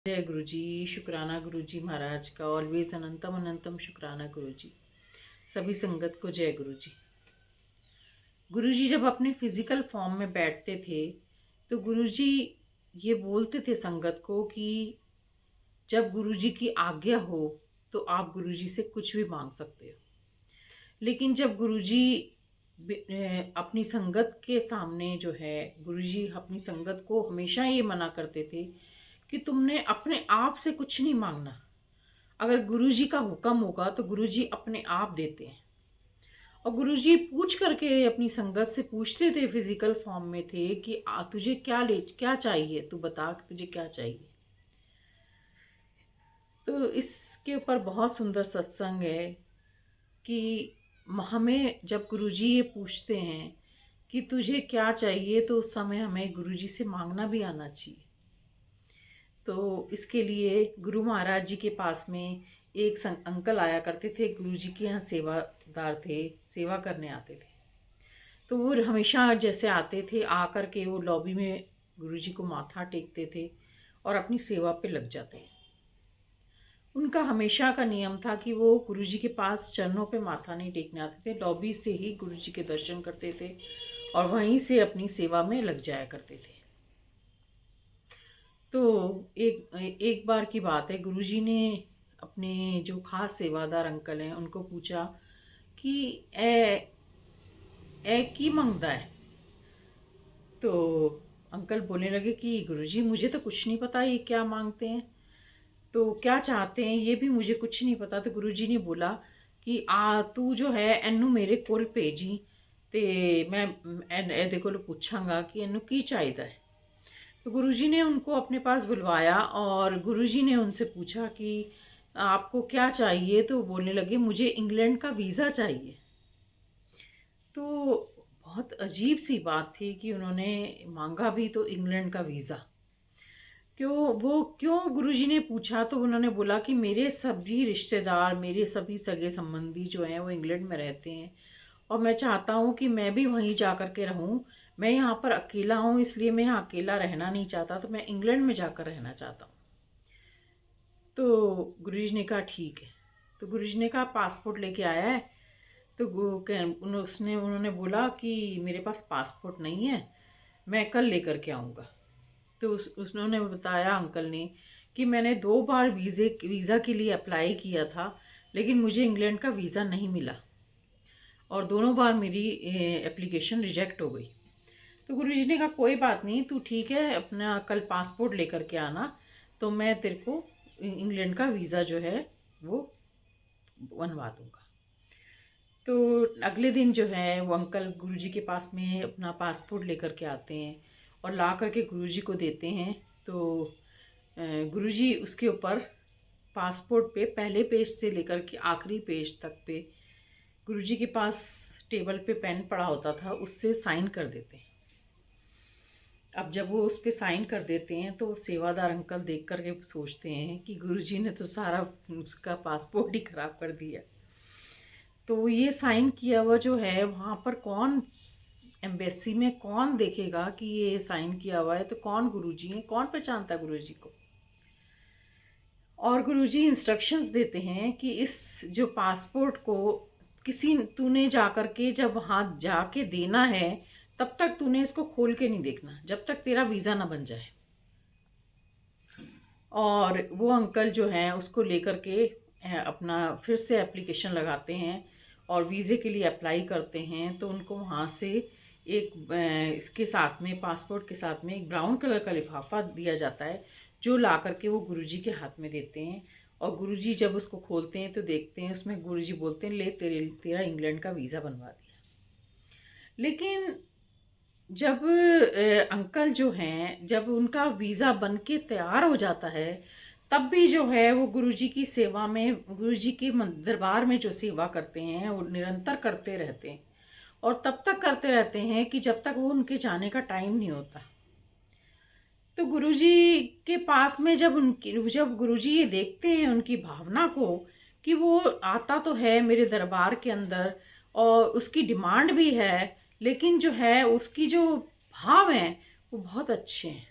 जय गुरु जी। शुक्राना गुरु जी महाराज का। ऑलवेज अनंतम अनंतम शुक्राना गुरु जी। सभी संगत को जय गुरु जी। गुरु जी जब अपने फिजिकल फॉर्म में बैठते थे तो गुरु जी ये बोलते थे संगत को कि जब गुरु जी की आज्ञा हो तो आप गुरु जी से कुछ भी मांग सकते हो। लेकिन जब गुरु जी अपनी संगत के सामने जो है, गुरु जी अपनी संगत को हमेशा ये मना करते थे कि तुमने अपने आप से कुछ नहीं मांगना। अगर गुरुजी का हुक्म होगा तो गुरुजी अपने आप देते हैं। और गुरुजी पूछ करके अपनी संगत से पूछते थे, फिजिकल फॉर्म में थे, कि तुझे क्या चाहिए, तू बता कि तुझे क्या चाहिए। तो इसके ऊपर बहुत सुंदर सत्संग है कि हमें जब गुरुजी ये पूछते हैं कि तुझे क्या चाहिए तो उस समय हमें गुरुजी से मांगना भी आना चाहिए। तो इसके लिए गुरु महाराज जी के पास में एक अंकल आया करते थे, गुरु जी के यहाँ सेवादार थे, सेवा करने आते थे। तो वो हमेशा जैसे आते थे, आकर के वो लॉबी में गुरु जी को माथा टेकते थे और अपनी सेवा पे लग जाते। उनका हमेशा का नियम था कि वो गुरु जी के पास चरणों पे माथा नहीं टेकने आते थे, लॉबी से ही गुरु जी के दर्शन करते थे और वहीं से अपनी सेवा में लग जाया करते थे। तो एक एक बार की बात है, गुरुजी ने अपने जो खास सेवादार अंकल हैं उनको पूछा कि ए ए की मंगता है। तो अंकल बोलने लगे कि गुरुजी मुझे तो कुछ नहीं पता ये क्या मांगते हैं, तो क्या चाहते हैं ये भी मुझे कुछ नहीं पता। तो गुरुजी ने बोला कि तू जो है एनू मेरे कोल भेजी ते मैं एदे कोल पूछांगा कि एनू की चाहिए है। तो गुरुजी ने उनको अपने पास बुलवाया और गुरुजी ने उनसे पूछा कि आपको क्या चाहिए। तो बोलने लगे मुझे इंग्लैंड का वीज़ा चाहिए। तो बहुत अजीब सी बात थी कि उन्होंने मांगा भी तो इंग्लैंड का वीज़ा। क्यों गुरुजी ने पूछा तो उन्होंने बोला कि मेरे सभी रिश्तेदार, मेरे सभी सगे संबंधी जो हैं वो इंग्लैंड में रहते हैं और मैं चाहता हूँ कि मैं भी वहीं जा कर के रहूँ। मैं यहाँ पर अकेला हूँ, इसलिए मैं यहाँ अकेला रहना नहीं चाहता, तो मैं इंग्लैंड में जाकर रहना चाहता हूँ। तो गुरुजी ने कहा ठीक है। तो गुरुजी ने कहा पासपोर्ट लेके आया है। तो उन्होंने बोला कि मेरे पास पासपोर्ट नहीं है, मैं कल लेकर के आऊँगा। तो उन्होंने बताया अंकल ने कि मैंने 2 बार वीज़ा के लिए अप्लाई किया था, लेकिन मुझे इंग्लैंड का वीज़ा नहीं मिला और दोनों बार मेरी एप्लीकेशन रिजेक्ट हो गई। तो गुरुजी ने कहा कोई बात नहीं, तू ठीक है, अपना कल पासपोर्ट लेकर के आना, तो मैं तेरे को इंग्लैंड का वीज़ा जो है वो बनवा दूँगा। तो अगले दिन जो है वो अंकल गुरुजी के पास में अपना पासपोर्ट लेकर के आते हैं और ला करके गुरुजी को देते हैं। तो गुरुजी उसके ऊपर पासपोर्ट पे पहले पेज से लेकर के आखिरी पेज तक पे गुरुजी के पास टेबल पे पेन पड़ा होता था, उससे साइन कर देते हैं। अब जब वो उस पे साइन कर देते हैं तो सेवादार अंकल देख कर के सोचते हैं कि गुरुजी ने तो सारा उसका पासपोर्ट ही ख़राब कर दिया। तो ये साइन किया हुआ जो है वहाँ पर कौन, एम्बेसी में कौन देखेगा कि ये साइन किया हुआ है, तो कौन गुरुजी हैं, कौन पहचानता है गुरुजी को। और गुरुजी इंस्ट्रक्शंस देते हैं कि इस जो पासपोर्ट को किसी तूने जा कर के जब वहाँ जाके देना है तब तक तूने इसको खोल के नहीं देखना जब तक तेरा वीज़ा ना बन जाए। और वो अंकल जो हैं उसको लेकर के अपना फिर से एप्लीकेशन लगाते हैं और वीज़े के लिए अप्लाई करते हैं। तो उनको वहाँ से एक इसके साथ में, पासपोर्ट के साथ में, एक ब्राउन कलर का लिफाफा दिया जाता है जो ला करके वो गुरुजी के हाथ में देते हैं। और गुरुजी जब उसको खोलते हैं तो देखते हैं उसमें गुरुजी बोलते हैं ले तेरा इंग्लैंड का वीज़ा बनवा दिया। लेकिन जब अंकल जो हैं, जब उनका वीज़ा बन के तैयार हो जाता है तब भी जो है वो गुरुजी की सेवा में, गुरुजी के दरबार में जो सेवा करते हैं वो निरंतर करते रहते हैं और तब तक करते रहते हैं कि जब तक वो उनके जाने का टाइम नहीं होता। तो गुरुजी के पास में जब गुरुजी ये देखते हैं उनकी भावना को कि वो आता तो है मेरे दरबार के अंदर और उसकी डिमांड भी है, लेकिन जो है उसकी जो भाव हैं वो बहुत अच्छे हैं।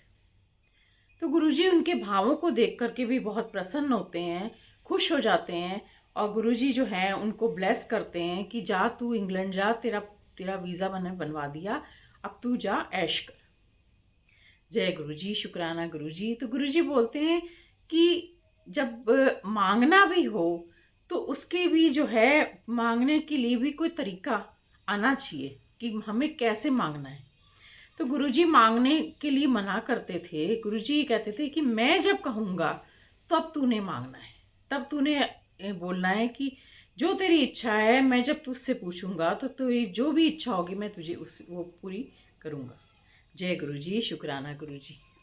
तो गुरुजी उनके भावों को देख करके भी बहुत प्रसन्न होते हैं, खुश हो जाते हैं, और गुरुजी जो है उनको ब्लेस करते हैं कि जा तू इंग्लैंड जा, तेरा तेरा वीज़ा मैंने बनवा दिया, अब तू जा ऐश कर। जय गुरुजी, शुक्राना गुरुजी। तो गुरुजी बोलते हैं कि जब मांगना भी हो तो उसके भी जो है, मांगने के लिए भी कोई तरीका आना चाहिए कि हमें कैसे मांगना है। तो गुरुजी मांगने के लिए मना करते थे। गुरुजी कहते थे कि मैं जब कहूँगा तो अब तूने मांगना है, तब तूने बोलना है कि जो तेरी इच्छा है, मैं जब तुझसे पूछूंगा तो तेरी जो भी इच्छा होगी मैं तुझे उस वो पूरी करूँगा। जय गुरुजी, शुक्राना गुरुजी।